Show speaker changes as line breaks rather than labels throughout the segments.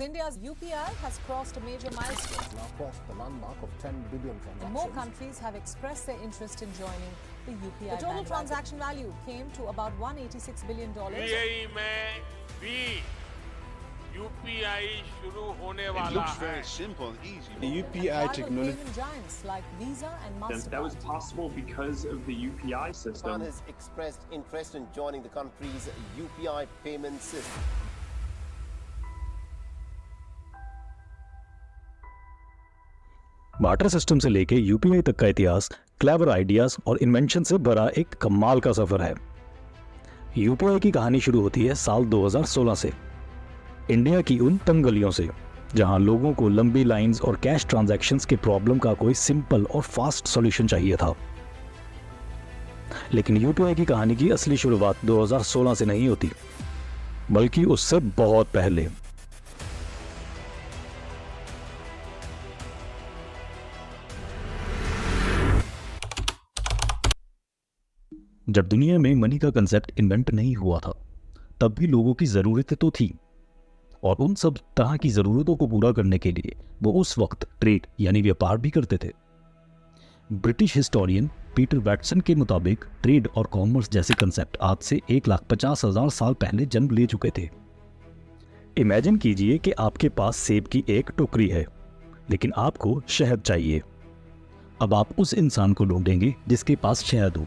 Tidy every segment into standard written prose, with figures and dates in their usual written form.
India's UPI has crossed a major milestone.
Now crossed the landmark of 10 billion transactions.
And more countries have expressed their interest in joining the UPI. The total transaction value came to about $186 billion.
UAE में भी UPI शुरू होने
It
वाला
looks
है.
very simple and easy.
The UPI
Rival
technology.
payment giants like Visa and Mastercard.
That was possible because of the UPI
Pakistan
system.
has expressed interest in joining the country's UPI payment system.
Barter system से लेके UPI तक का इतिहास clever ideas और invention से भरा एक कमाल का सफर है। यूपीआई की कहानी शुरू होती है साल 2016 से, इंडिया की उन तंग गलियों से जहां लोगों को लंबी लाइंस और कैश ट्रांजैक्शंस के प्रॉब्लम का कोई सिंपल और फास्ट सॉल्यूशन चाहिए था। लेकिन यूपीआई की कहानी की असली शुरुआत 2016 से नहीं होती, बल्कि उससे बहुत पहले। जब दुनिया में मनी का कंसेप्ट इन्वेंट नहीं हुआ था, तब भी लोगों की ज़रूरतें तो थी, और उन सब तरह की ज़रूरतों को पूरा करने के लिए वो उस वक्त ट्रेड यानी व्यापार भी करते थे। ब्रिटिश हिस्टोरियन पीटर वैटसन के मुताबिक ट्रेड और कॉमर्स जैसे कंसेप्ट आज से 1,50,000 साल पहले जन्म ले चुके थे। इमेजिन कीजिए कि आपके पास सेब की एक टोकरी है, लेकिन आपको शहद चाहिए। अब आप उस इंसान को ढूंढेंगे जिसके पास शहद हो,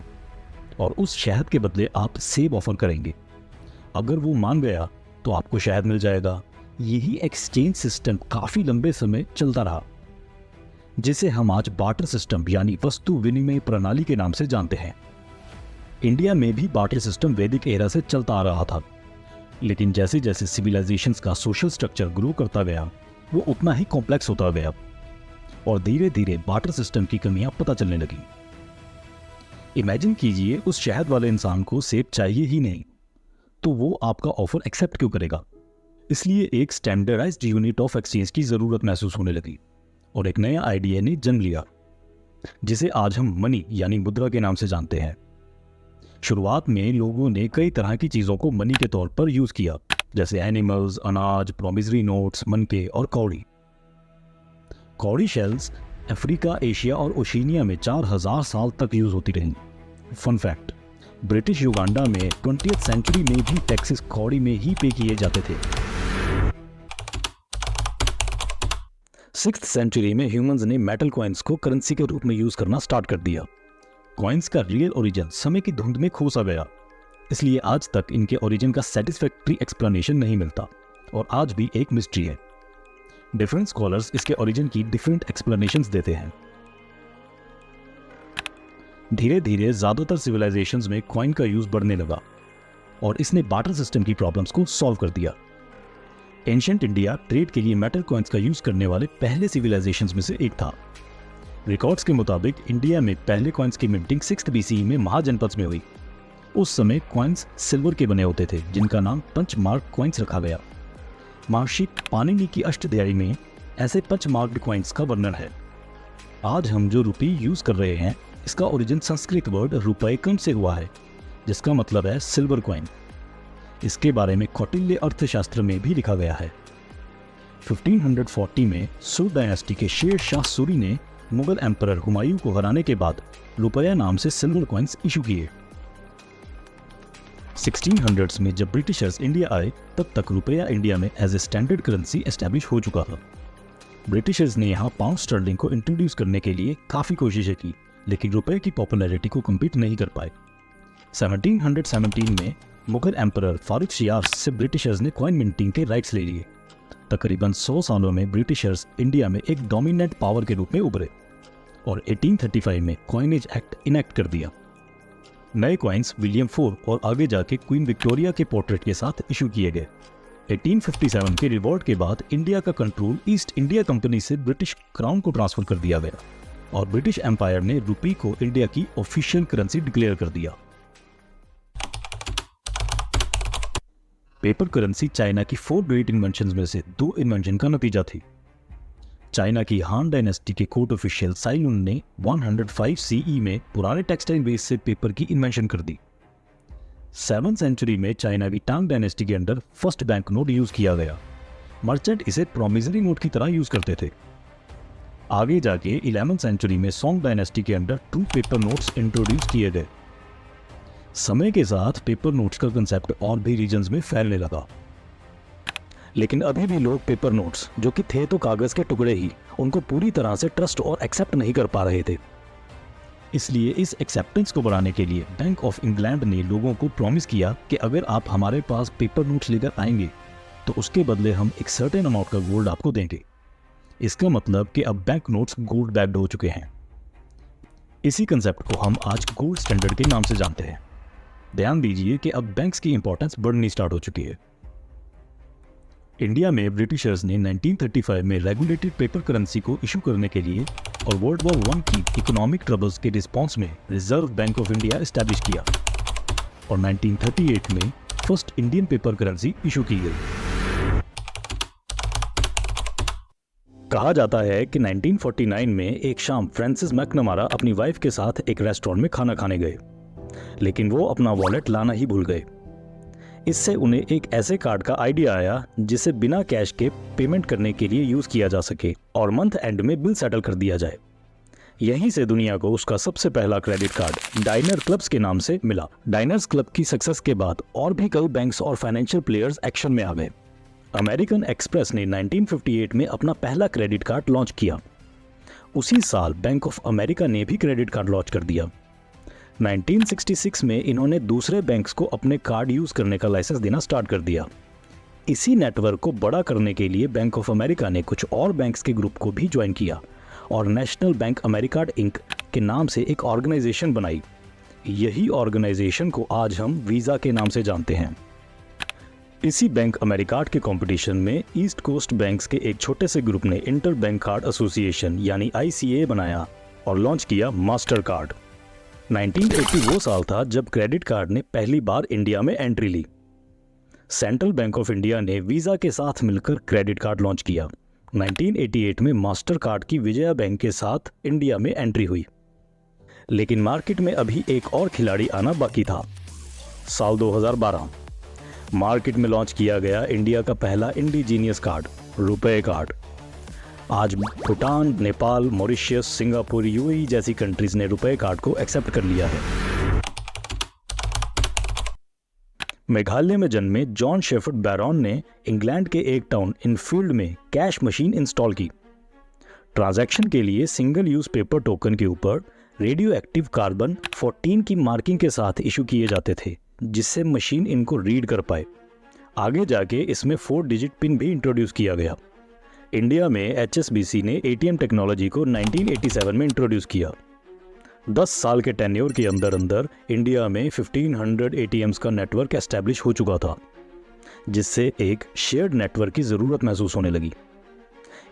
और उस शहद के बदले आप सेब ऑफर करेंगे। अगर वो मान गया तो आपको शहद मिल जाएगा। यही एक्सचेंज सिस्टम काफ़ी लंबे समय चलता रहा, जिसे हम आज बार्टर सिस्टम यानी वस्तु विनिमय प्रणाली के नाम से जानते हैं। इंडिया में भी बार्टर सिस्टम वैदिक एरा से चलता आ रहा था, लेकिन जैसे जैसे सिविलाइजेशंस का सोशल स्ट्रक्चर ग्रो करता गया, वो उतना ही कॉम्प्लेक्स होता गया, और धीरे धीरे बार्टर सिस्टम की कमियां पता चलने लगी। इमेजिन कीजिए उस शहद वाले इंसान को सेब चाहिए ही नहीं, तो वो आपका ऑफर एक्सेप्ट क्यों करेगा? इसलिए एक स्टैंडर्डाइज्ड यूनिट ऑफ एक्सचेंज की ज़रूरत महसूस होने लगी, और एक नया आइडिया ने जन्म लिया, जिसे आज हम मनी यानी मुद्रा के नाम से जानते हैं। शुरुआत में लोगों ने कई तरह की चीज़ों को मनी के तौर पर यूज़ किया, जैसे एनिमल्स, अनाज, प्रोमिसरी नोट्स, मनके और कौड़ी। कौड़ी शेल्स अफ्रीका, एशिया और ओशिनिया में 4000 साल तक यूज होती रही। फन फैक्ट, ब्रिटिश युगांडा में 20th सेंचुरी में भी टैक्सेस कौड़ी में ही पे किए जाते थे। 6th सेंचुरी में ह्यूमंस ने मेटल कॉइन्स को करेंसी के रूप में यूज करना स्टार्ट कर दिया। कॉइन्स का रियल ओरिजिन समय की धुंध में खो सा गया, इसलिए आज तक इनके ओरिजिन का सेटिस्फैक्ट्री एक्सप्लेनेशन नहीं मिलता, और आज भी एक मिस्ट्री है। डिफरेंट स्कॉलर्स इसके ओरिजिन की डिफरेंट एक्सप्लेनेशंस देते हैं। धीरे धीरे ज्यादातर सिविलाइजेशंस में कॉइन का यूज बढ़ने लगा, और इसने बार्टर सिस्टम की प्रॉब्लम्स को सॉल्व कर दिया। एंशिएंट इंडिया ट्रेड के लिए मेटल कॉइन्स का यूज करने वाले पहले सिविलाइजेशंस में से एक था। रिकॉर्ड्स के मुताबिक इंडिया में पहले कॉइन्स की मिंटिंग 6th BCE में महाजनपद में हुई। उस समय कॉइन्स सिल्वर के बने होते थे, जिनका नाम पंचमार्क कॉइन्स रखा गया। महर्षि पाणिनि की अष्टध्यायी में ऐसे पंचमार्क्ड कॉइन्स का वर्णन है। आज हम जो रुपी यूज कर रहे हैं, इसका ओरिजिन संस्कृत वर्ड रुपैकम से हुआ है, जिसका मतलब है सिल्वर कॉइन। इसके बारे में कौटिल्य अर्थशास्त्र में भी लिखा गया है। 1540 में सुर डायनेस्टी के शेर शाह सूरी ने मुगल एम्परर हुमायूं को हराने के बाद रुपया नाम से सिल्वर कॉइन्स इशू किए। 1600s में जब ब्रिटिशर्स इंडिया आए, तब तक रुपया इंडिया में as a standard currency establish हो चुका था। ब्रिटिशर्स ने यहाँ पाउंड स्टर्लिंग को इंट्रोड्यूस करने के लिए काफ़ी कोशिशें की, लेकिन रुपये की पॉपुलैरिटी को कम्पीट नहीं कर पाए। 1717 में मुगल एम्परर फारुख से ब्रिटिशर्स ने कॉइन मिंटिंग के राइट्स ले लिए। तकरीबन 100 सालों में ब्रिटिशर्स इंडिया में एक डोमिनेंट पावर के रूप में उभरे, और 1835 में कॉइनेज एक्ट इनेक्ट कर दिया। नए कॉइन्स विलियम IV और आगे जाके क्वीन विक्टोरिया के पोर्ट्रेट के साथ इशू किए गए। 1857 के रिवॉल्ट के बाद इंडिया का कंट्रोल ईस्ट इंडिया कंपनी से ब्रिटिश क्राउन को ट्रांसफर कर दिया गया, और ब्रिटिश एम्पायर ने रुपी को इंडिया की ऑफिशियल करेंसी डिक्लेयर कर दिया। पेपर करेंसी चाइना की 4 ग्रेट इन्वेंशंस में से 2 इन्वेंशन का नतीजा थी। चाइना की हान डायनेस्टी के कोर्ट ऑफिशियल साई लुन ने 105 CE में पुराने टेक्सटाइल बेस से पेपर की इन्वेंशन कर दी। 7th सेंचुरी में चाइना की टांग डायनेस्टी के under first bank note use किया गया, मर्चेंट इसे प्रॉमिसरी नोट की तरह यूज करते थे। आगे जाके 11वीं सेंचुरी में सोंग डायनेस्टी के under true paper notes introduce किए गए। समय के साथ पेपर नोट्स का कंसेप्ट और भी रीजन्स में फैलने लगा, लेकिन अभी भी लोग पेपर नोट्स, जो कि थे तो कागज के टुकड़े ही, उनको पूरी तरह से ट्रस्ट और एक्सेप्ट नहीं कर पा रहे थे। इसलिए इस एक्सेप्टेंस को बढ़ाने के लिए बैंक ऑफ इंग्लैंड ने लोगों को प्रॉमिस किया कि अगर आप हमारे पास पेपर नोट्स लेकर आएंगे तो उसके बदले हम एक सर्टेन अमाउंट का गोल्ड आपको देंगे। इसका मतलब कि अब बैंक नोट्स गोल्ड बैक्ड हो चुके हैं। इसी कंसेप्ट को हम आज गोल्ड स्टैंडर्ड के नाम से जानते हैं। ध्यान दीजिए कि अब बैंक्स की इंपॉर्टेंस बढ़नी स्टार्ट हो चुकी है। इंडिया में ब्रिटिशर्स ने 1935 में रेगुलेटेड पेपर करेंसी को इशू करने के लिए और वर्ल्ड वॉर 1 की इकोनॉमिक ट्रबल्स के रिस्पॉन्स में reserve bank of India establish किया और 1938 में first Indian paper currency issue की गई। कहा जाता है कि 1949 में एक शाम फ्रांसिस मैकनमारा अपनी वाइफ के साथ एक रेस्टोरेंट में खाना खाने गए, लेकिन वो अपना वॉलेट लाना ही भूल गए। इससे उन्हें एक ऐसे कार्ड का आइडिया आया जिसे बिना कैश के पेमेंट करने के लिए यूज किया जा सके और मंथ एंड में बिल सेटल कर दिया जाए। यहीं से दुनिया को उसका सबसे पहला क्रेडिट कार्ड डाइनर क्लब्स के नाम से मिला। डाइनर्स क्लब की सक्सेस के बाद और भी कई बैंक्स और फाइनेंशियल प्लेयर्स एक्शन में आ गए। अमेरिकन एक्सप्रेस ने 1958 में अपना पहला क्रेडिट कार्ड लॉन्च किया। उसी साल बैंक ऑफ अमेरिका ने भी क्रेडिट कार्ड लॉन्च कर दिया। 1966 में इन्होंने दूसरे बैंक्स को अपने कार्ड यूज करने का लाइसेंस देना स्टार्ट कर दिया। इसी नेटवर्क को बड़ा करने के लिए बैंक ऑफ अमेरिका ने कुछ और बैंक्स के ग्रुप को भी ज्वाइन किया और नेशनल बैंक अमेरिकार्ड इंक के नाम से एक ऑर्गेनाइजेशन बनाई। यही ऑर्गेनाइजेशन को आज हम वीजा के नाम से जानते हैं। इसी बैंक अमेरिकार्ड के कंपटीशन में ईस्ट कोस्ट बैंक्स के एक छोटे से ग्रुप ने इंटर बैंक कार्ड एसोसिएशन यानी ICA बनाया और लॉन्च किया मास्टर कार्ड। 1980 वो साल था जब क्रेडिट कार्ड ने पहली बार इंडिया में एंट्री ली। सेंट्रल बैंक ऑफ इंडिया ने वीजा के साथ मिलकर क्रेडिट कार्ड लॉन्च किया। 1988 में मास्टर कार्ड की विजया बैंक के साथ इंडिया में एंट्री हुई। लेकिन मार्केट में अभी एक और खिलाड़ी आना बाकी था। साल 2012 मार्केट में लॉन्च किया गया इंडिया का पहला इंडिजीनियस कार्ड, रुपए कार्ड। आज Bhutan, Nepal, Mauritius, Singapore, UAE जैसी कंट्रीज ने रुपए कार्ड को एक्सेप्ट कर लिया है। मेघालय में जन्मे जॉन शेफर्ड बैरॉन ने इंग्लैंड के एक टाउन इनफील्ड में कैश मशीन इंस्टॉल की। ट्रांजैक्शन के लिए सिंगल यूज पेपर टोकन के ऊपर रेडियो एक्टिव कार्बन 14 की मार्किंग के साथ इशू किए जाते थे, जिससे मशीन इनको रीड कर पाए। आगे जाके इसमें 4 डिजिट पिन भी इंट्रोड्यूस किया गया। इंडिया में HSBC ने ATM टेक्नोलॉजी को 1987 में इंट्रोड्यूस किया। 10 साल के टेन्योर के अंदर अंदर इंडिया में 1500 ATMs का नेटवर्क एस्टैब्लिश हो चुका था, जिससे एक शेयर्ड नेटवर्क की ज़रूरत महसूस होने लगी।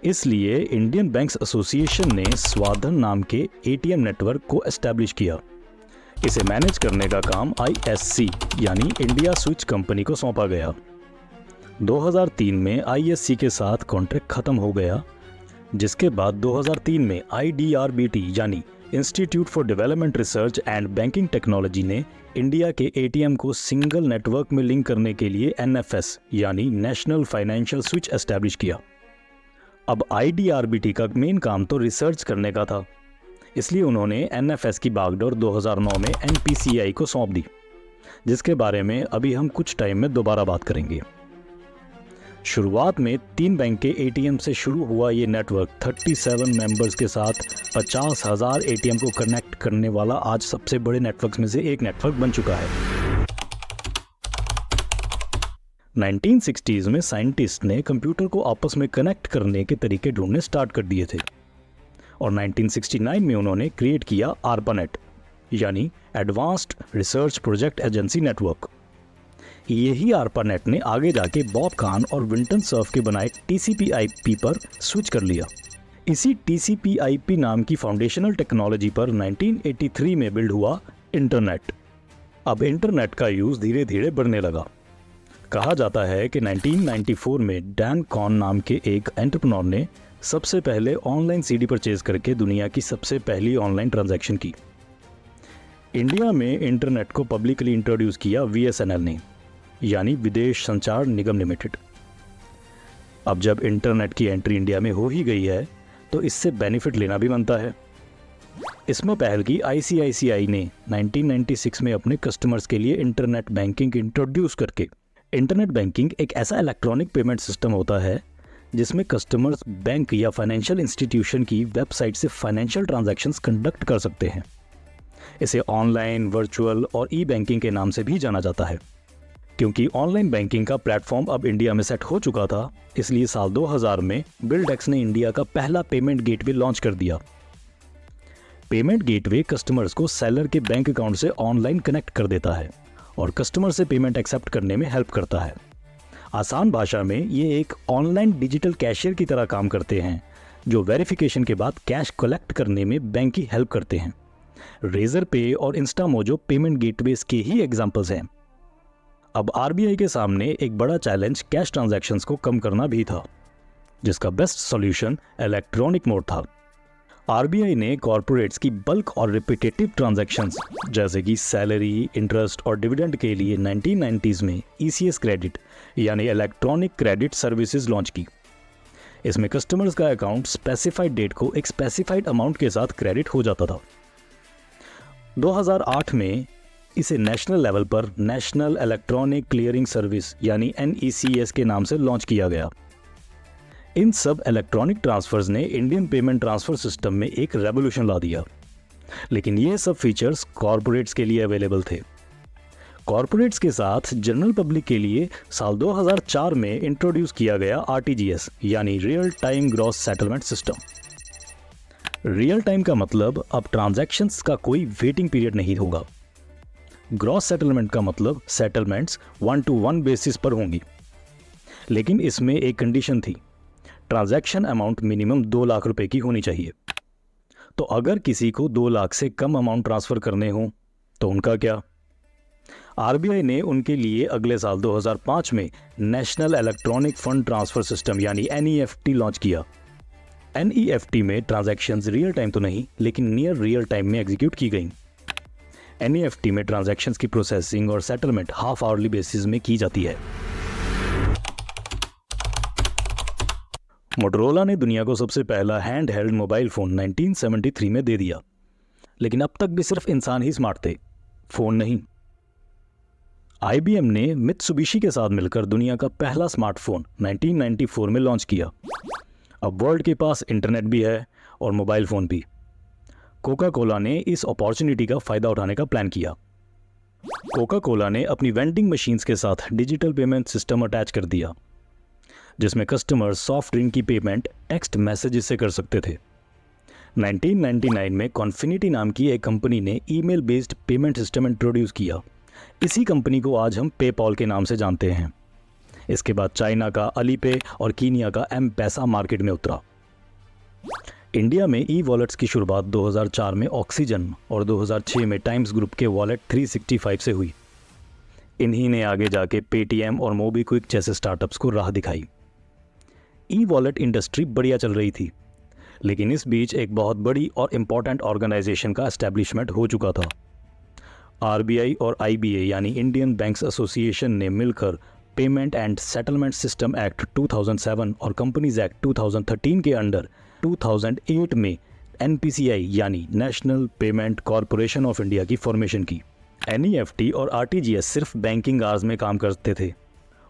इसलिए इंडियन बैंक्स एसोसिएशन ने स्वाधन नाम के ATM नेटवर्क को एस्टैब्लिश किया। इसे मैनेज करने का काम ISC यानी इंडिया स्विच कंपनी को सौंपा गया। 2003 में ISC के साथ कॉन्ट्रैक्ट खत्म हो गया, जिसके बाद 2003 में IDRBT यानी institute for development research and banking technology ने इंडिया के ATM को सिंगल नेटवर्क में लिंक करने के लिए NFS यानी नेशनल फाइनेंशियल स्विच एस्टैब्लिश किया। अब IDRBT का मेन काम तो रिसर्च करने का था, इसलिए उन्होंने NFS की बागडोर 2009 में NPCI को सौंप दी, जिसके बारे में अभी हम कुछ टाइम में दोबारा बात करेंगे। शुरुआत में 3 बैंक के ATM से शुरू हुआ ये नेटवर्क 37 मेंबर्स के साथ 50,000 ATM को कनेक्ट करने वाला आज सबसे बड़े नेटवर्क्स में से एक नेटवर्क बन चुका है। 1960s में साइंटिस्ट ने कंप्यूटर को आपस में कनेक्ट करने के तरीके ढूंढने स्टार्ट कर दिए थे और 1969 में उन्होंने क्रिएट किया ARPANET यानी advanced research project agency network. यही ARPANET ने आगे जाके बॉब खान और विंटन सर्फ के बनाए TCP/IP पर स्विच कर लिया। इसी TCP/IP नाम की फाउंडेशनल टेक्नोलॉजी पर 1983 में बिल्ड हुआ इंटरनेट। अब इंटरनेट का यूज धीरे धीरे बढ़ने लगा। कहा जाता है कि 1994 में डैन कॉन नाम के एक एंटरप्रेन्योर ने सबसे पहले ऑनलाइन CD परचेज करके दुनिया की सबसे पहली ऑनलाइन ट्रांजैक्शन की। इंडिया में इंटरनेट को पब्लिकली इंट्रोड्यूस किया VSNL ने यानी विदेश संचार निगम लिमिटेड। अब जब इंटरनेट की एंट्री इंडिया में हो ही गई है तो इससे बेनिफिट लेना भी बनता है। इसमें पहल की ICICI ने 1996 में अपने कस्टमर्स के लिए इंटरनेट बैंकिंग इंट्रोड्यूस करके। इंटरनेट बैंकिंग एक ऐसा इलेक्ट्रॉनिक पेमेंट सिस्टम होता है जिसमें कस्टमर्स बैंक या फाइनेंशियल इंस्टीट्यूशन की वेबसाइट से फाइनेंशियल ट्रांजैक्शंस कंडक्ट कर सकते हैं। इसे ऑनलाइन, वर्चुअल और ई बैंकिंग के नाम से भी जाना जाता है। क्योंकि ऑनलाइन बैंकिंग का प्लेटफॉर्म अब इंडिया में सेट हो चुका था, इसलिए साल 2000 में बिल्डेक्स ने इंडिया का पहला पेमेंट गेटवे लॉन्च कर दिया। पेमेंट गेटवे कस्टमर्स को सेलर के बैंक अकाउंट से ऑनलाइन कनेक्ट कर देता है और कस्टमर से पेमेंट एक्सेप्ट करने में हेल्प करता है। आसान भाषा में ये एक ऑनलाइन डिजिटल कैशियर की तरह काम करते हैं जो वेरिफिकेशन के बाद कैश कलेक्ट करने में बैंक की हेल्प करते हैं। रेजर पे और इंस्टामोजो पेमेंट गेटवेज के ही एग्जांपल्स हैं। अब RBI के सामने एक बड़ा चैलेंज कैश ट्रांजैक्शंस को कम करना भी था, जिसका बेस्ट सॉल्यूशन इलेक्ट्रॉनिक मोड था। RBI ने कॉर्पोरेट्स की बल्क और रिपीटेटिव ट्रांजैक्शंस जैसे कि सैलरी, इंटरेस्ट और डिविडेंड के लिए 1990s में ECS क्रेडिट यानी इलेक्ट्रॉनिक क्रेडिट सर्विसेज लॉन्च की। इसमें कस्टमर्स का अकाउंट स्पेसिफाइड डेट को एक स्पेसिफाइड अमाउंट के साथ क्रेडिट हो जाता था। 2008 में इसे नेशनल लेवल पर नेशनल इलेक्ट्रॉनिक क्लियरिंग सर्विस यानी NECS के नाम से लॉन्च किया गया। इन सब इलेक्ट्रॉनिक ट्रांसफर्स ने इंडियन पेमेंट ट्रांसफर सिस्टम में एक रेवोल्यूशन ला दिया, लेकिन ये सब फीचर्स कॉर्पोरेट्स के लिए अवेलेबल थे। कॉर्पोरेट्स के साथ जनरल पब्लिक के लिए साल 2004 में इंट्रोड्यूस किया गया RTGS यानी real time gross settlement system. Real time का मतलब अब ट्रांजैक्शंस का कोई वेटिंग पीरियड नहीं होगा। ग्रॉस सेटलमेंट का मतलब सेटलमेंट्स 1-to-1 बेसिस पर होंगी, लेकिन इसमें एक कंडीशन थी, ट्रांजैक्शन अमाउंट मिनिमम 2 लाख रुपए की होनी चाहिए। तो अगर किसी को 2 लाख से कम अमाउंट ट्रांसफर करने हो तो उनका क्या? RBI ने उनके लिए अगले साल 2005 में national electronic fund transfer system यानी NEFT लॉन्च किया। NEFT में ट्रांजैक्शंस रियल टाइम तो नहीं, लेकिन नियर रियल टाइम में एग्जीक्यूट की गई। NEFT में ट्रांजैक्शंस की प्रोसेसिंग और सेटलमेंट हाफ आवरली बेसिस में की जाती है। मोटोरोला ने दुनिया को सबसे पहला हैंड हेल्ड मोबाइल फ़ोन 1973 में दे दिया, लेकिन अब तक भी सिर्फ इंसान ही स्मार्ट थे, फ़ोन नहीं। IBM ने मित्सुबिशी के साथ मिलकर दुनिया का पहला स्मार्टफोन 1994 में लॉन्च किया। अब वर्ल्ड के पास इंटरनेट भी है और मोबाइल फ़ोन भी। कोका कोला ने इस अपॉर्चुनिटी का फ़ायदा उठाने का प्लान किया। कोका कोला ने अपनी वेंडिंग मशीन्स के साथ डिजिटल पेमेंट सिस्टम अटैच कर दिया, जिसमें कस्टमर सॉफ्ट ड्रिंक की पेमेंट टेक्स्ट मैसेजेस से कर सकते थे। 1999 में कॉन्फिनिटी नाम की एक कंपनी ने email based payment system introduce किया। इसी कंपनी को आज हम पेपॉल के नाम से जानते हैं। इसके बाद चाइना का अलीपे और कीनिया का M-पैसा मार्केट में उतरा। इंडिया में ई-वॉलेट्स की शुरुआत 2004 में ऑक्सीजन और 2006 में टाइम्स ग्रुप के वॉलेट 365 से हुई। इन्हीं ने आगे जाके पेटीएम और मोबीक्विक जैसे स्टार्टअप्स को राह दिखाई। ई-वॉलेट इंडस्ट्री बढ़िया चल रही थी, लेकिन इस बीच एक बहुत बड़ी और इम्पॉर्टेंट ऑर्गेनाइजेशन का एस्टेब्लिशमेंट हो चुका था। RBI और IBA यानी इंडियन बैंक्स एसोसिएशन ने मिलकर payment and settlement system act 2007 और कंपनीज एक्ट 2013 के अंडर 2008 में NPCI यानी national payment corporation of India की फॉर्मेशन की। NEFT और RTGS सिर्फ बैंकिंग आवर्स में काम करते थे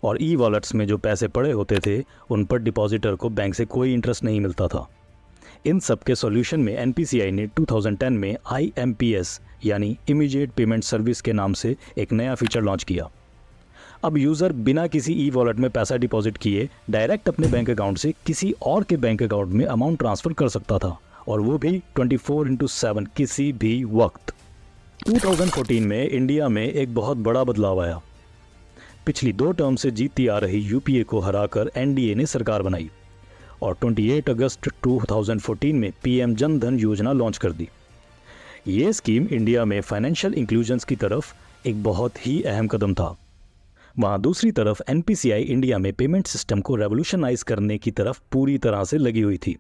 और ई-वॉलेट्स में जो पैसे पड़े होते थे उन पर डिपॉजिटर को बैंक से कोई इंटरेस्ट नहीं मिलता था। इन सब के सॉल्यूशन में NPCI ने 2010 में IMPS यानी इमीडिएट पेमेंट सर्विस के नाम से एक नया फीचर लॉन्च किया। अब यूज़र बिना किसी ई-वॉलेट में पैसा डिपॉजिट किए डायरेक्ट अपने बैंक अकाउंट से किसी और के बैंक अकाउंट में अमाउंट ट्रांसफ़र कर सकता था, और वो भी 24/7 किसी भी वक्त। 2014 में इंडिया में एक बहुत बड़ा बदलाव आया। पिछली 2 टर्म से जीतती आ रही UPA को हराकर NDA ने सरकार बनाई और 28 अगस्त 2014 में PM जन धन योजना लॉन्च कर दी। ये स्कीम इंडिया में फाइनेंशियल इंक्लूजन्स की तरफ एक बहुत ही अहम कदम था। वहाँ दूसरी तरफ NPCI इंडिया में पेमेंट सिस्टम को रेवोल्यूशनाइज करने की तरफ पूरी तरह से लगी हुई थी।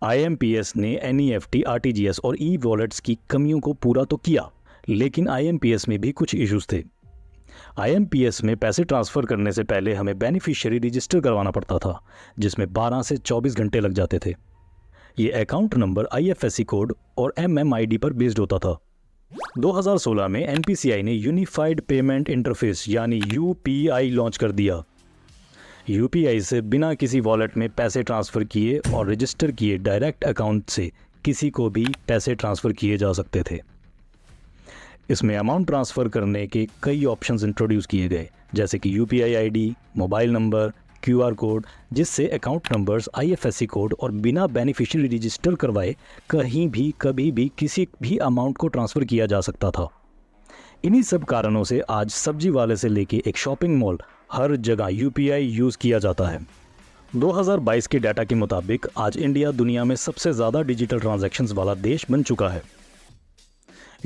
IMPS ने NEFT, RTGS और ई-वॉलेट्स की कमियों को पूरा तो किया, लेकिन IMPS में भी कुछ इश्यूज थे। IMPS में पैसे ट्रांसफ़र करने से पहले हमें बेनिफिशियरी रजिस्टर करवाना पड़ता था, जिसमें 12 से 24 घंटे लग जाते थे। ये अकाउंट नंबर IFSC कोड और MMID पर बेस्ड होता था। 2016 में NPCI ने यूनिफाइड पेमेंट इंटरफेस यानी UPI लॉन्च कर दिया। UPI से बिना किसी वॉलेट में पैसे ट्रांसफ़र किए और रजिस्टर किए डायरेक्ट अकाउंट से किसी को भी पैसे ट्रांसफ़र किए जा सकते थे। इसमें अमाउंट ट्रांसफ़र करने के कई ऑप्शंस इंट्रोड्यूस किए गए, जैसे कि UPI ID, mobile number, QR code, जिससे अकाउंट नंबर्स, IFSC कोड और बिना बेनिफिशियरी रजिस्टर करवाए कहीं भी कभी भी किसी भी अमाउंट को ट्रांसफ़र किया जा सकता था। इन्हीं सब कारणों से आज सब्जी वाले से लेके एक शॉपिंग मॉल हर जगह UPI यूज़ किया जाता है। 2022 के डाटा के मुताबिक आज इंडिया दुनिया में सबसे ज़्यादा डिजिटल ट्रांजैक्शंस वाला देश बन चुका है।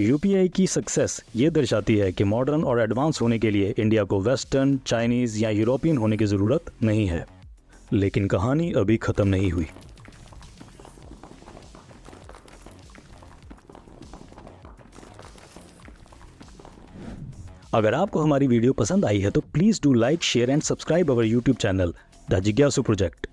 UPI की सक्सेस ये दर्शाती है कि मॉडर्न और एडवांस होने के लिए इंडिया को वेस्टर्न, चाइनीज़ या यूरोपियन होने की ज़रूरत नहीं है। लेकिन कहानी अभी ख़त्म नहीं हुई। अगर आपको हमारी वीडियो पसंद आई है तो please do like, share and subscribe our YouTube channel the जिज्ञासु प्रोजेक्ट।